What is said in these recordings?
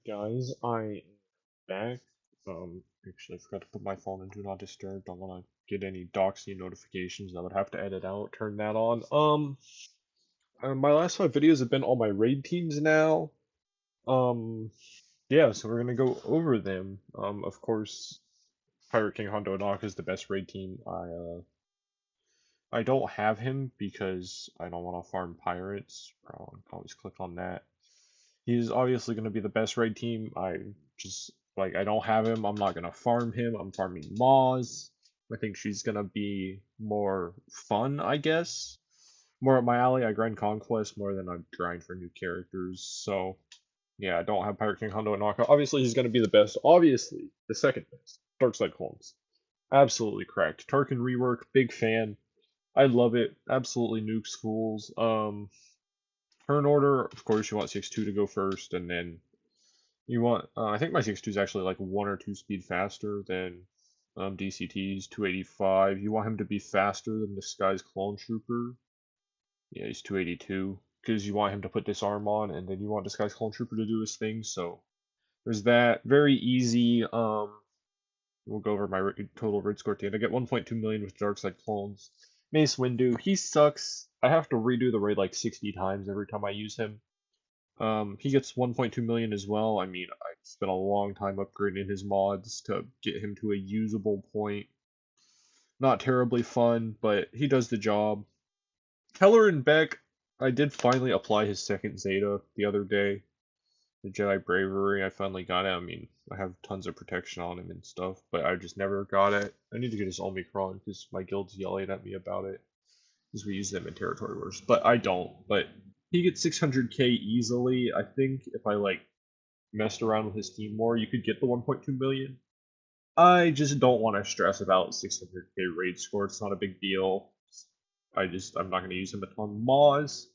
Guys, I am back. Actually, I forgot to put my phone in Do Not Disturb. Don't want to get any doxy notifications. I would have to edit out, turn that on. My last five videos have been all my raid teams now. Um, yeah, so we're gonna go over them. Of course, Pirate King Hondo Knock is the best raid team. I don't have him because I don't want to farm pirates. I'll always click on that. He's obviously going to be the best raid team. Just I don't have him. I'm not going to farm him. I'm farming Moz. I think she's going to be more fun, I guess. More up my alley. I grind Conquest more than I grind for new characters. So, yeah, I don't have Pirate King Hondo and Knockout. Obviously, he's going to be the best. Obviously, the second best. Darkside Clones. Absolutely correct. Tarkin rework. Big fan. I love it. Absolutely nukes fools. Turn order, of course, you want 6-2 to go first, and then you want, I think my 6-2 is actually like 1 or 2 speed faster than DCT's 285. You want him to be faster than this guy's Clone Trooper. Yeah, he's 282, because you want him to put disarm on, and then you want this guy's Clone Trooper to do his thing, so there's that. Very easy, we'll go over my total raid score at the end. I get 1.2 million with Darkside Clones. Mace Windu, he sucks. I have to redo the raid like 60 times every time I use him. He gets 1.2 million as well. I mean, I spent a long time upgrading his mods to get him to a usable point. Not terribly fun, but he does the job. Keller and Beck, I did finally apply his second Zeta the other day. The Jedi Bravery, I finally got it. I mean, I have tons of protection on him and stuff, but I just never got it. I need to get his Omicron because my guild's yelling at me about it because we use them in Territory Wars, but I don't. But he gets 600k easily. I think if I messed around with his team more, you could get the 1.2 million. I just don't want to stress about 600k raid score. It's not a big deal. I'm not going to use him a ton. Moz,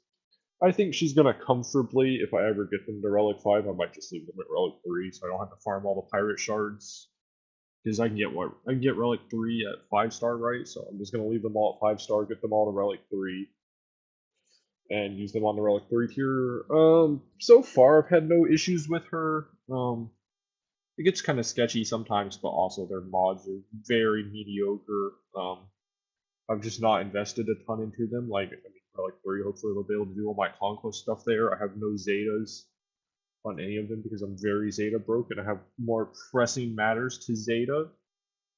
I think she's going to comfortably, if I ever get them to Relic 5, I might just leave them at Relic 3 so I don't have to farm all the pirate shards. Because I can get Relic 3 at 5-star, right? So I'm just going to leave them all at 5-star, get them all to Relic 3, and use them on the Relic 3 tier. So far I've had no issues with her. It gets kind of sketchy sometimes, but also their mods are very mediocre. I've just not invested a ton into them. Relic 3, hopefully they'll be able to do all my conquest stuff there. I have no Zetas on any of them because I'm very Zeta broke and I have more pressing matters to Zeta.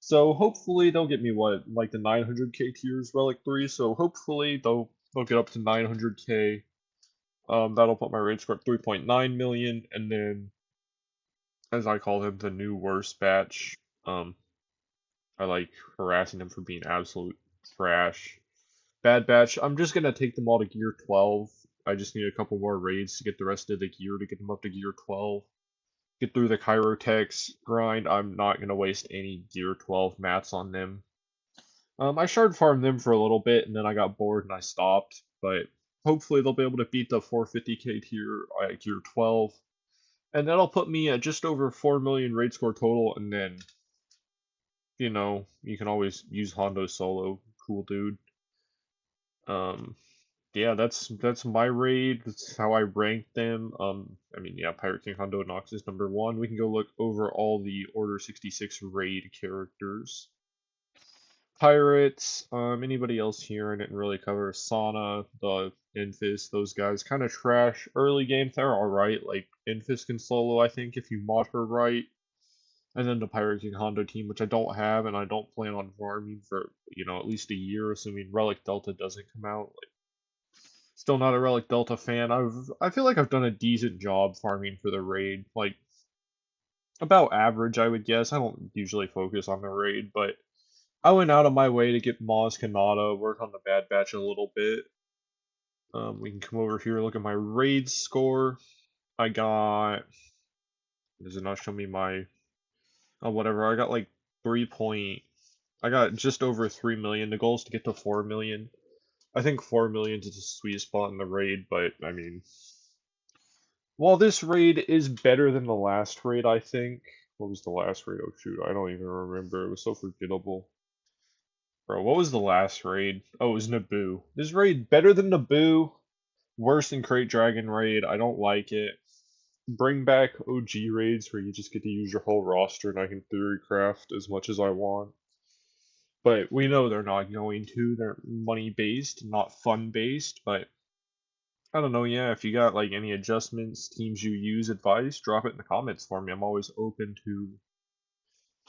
So hopefully they'll get me the 900k tiers Relic 3. So hopefully they'll get up to 900k. That'll put my raid score at 3.9 million, and then as I call him, the new worst batch. I like harassing him for being absolute trash. Bad batch. I'm just gonna take them all to gear 12. I just need a couple more raids to get the rest of the gear to get them up to gear 12. Get through the Chirotex grind. I'm not gonna waste any gear 12 mats on them. I shard farmed them for a little bit and then I got bored and I stopped, but hopefully they'll be able to beat the 450k tier at gear 12. And that'll put me at just over 4 million raid score total, and then, you can always use Hondo solo. Cool dude. Um, yeah, that's my raid. That's how I rank them. I mean, yeah, Pirate King Hondo Nox is number one. We can go look over all the Order 66 raid characters. Pirates, anybody else here I didn't really cover. Sana, the Infis, those guys kind of trash. Early game, they're alright. Like, Infis can solo, I think, if you mod her right. And then the Pirate King Hondo team, which I don't have, and I don't plan on farming for, at least a year, assuming Relic Delta doesn't come out. Like, still not a Relic Delta fan. I feel like I've done a decent job farming for the raid. Like, about average, I would guess. I don't usually focus on the raid, but I went out of my way to get Maz Kanata, work on the Bad Batch a little bit. We can come over here, look at my raid score. I got. Does it not show me my. Oh, whatever. I got like 3 point. I got just over 3 million. The goal is to get to 4 million. I think 4 million is a sweet spot in the raid, but I mean. While this raid is better than the last raid, I think. What was the last raid? Oh, shoot. I don't even remember. It was so forgettable. Bro, what was the last raid? Oh, it was Naboo. This raid better than Naboo, worse than Crate Dragon raid. I don't like it. bring back OG raids where you just get to use your whole roster and I can theory craft as much as I want. But we know they're not going to. They're money based, not fun based. But I don't know. Yeah, if you got like any adjustments, teams you use, advice, drop it in the comments for me. I'm always open to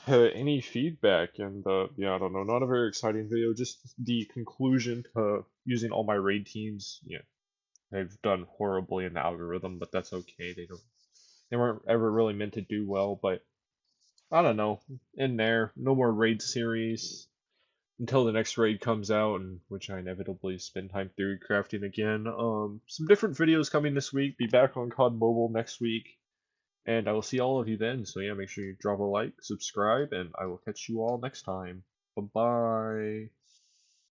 any feedback. And yeah, I don't know. Not a very exciting video. Just the conclusion to using all my raid teams. Yeah, they've done horribly in the algorithm, but that's okay. They weren't ever really meant to do well. But I don't know. In there, no more raid series until the next raid comes out, and which I inevitably spend time theory crafting again. Some different videos coming this week. Be back on COD Mobile next week, and I will see all of you then. So yeah, make sure you drop a like, subscribe, and I will catch you all next time. Bye bye.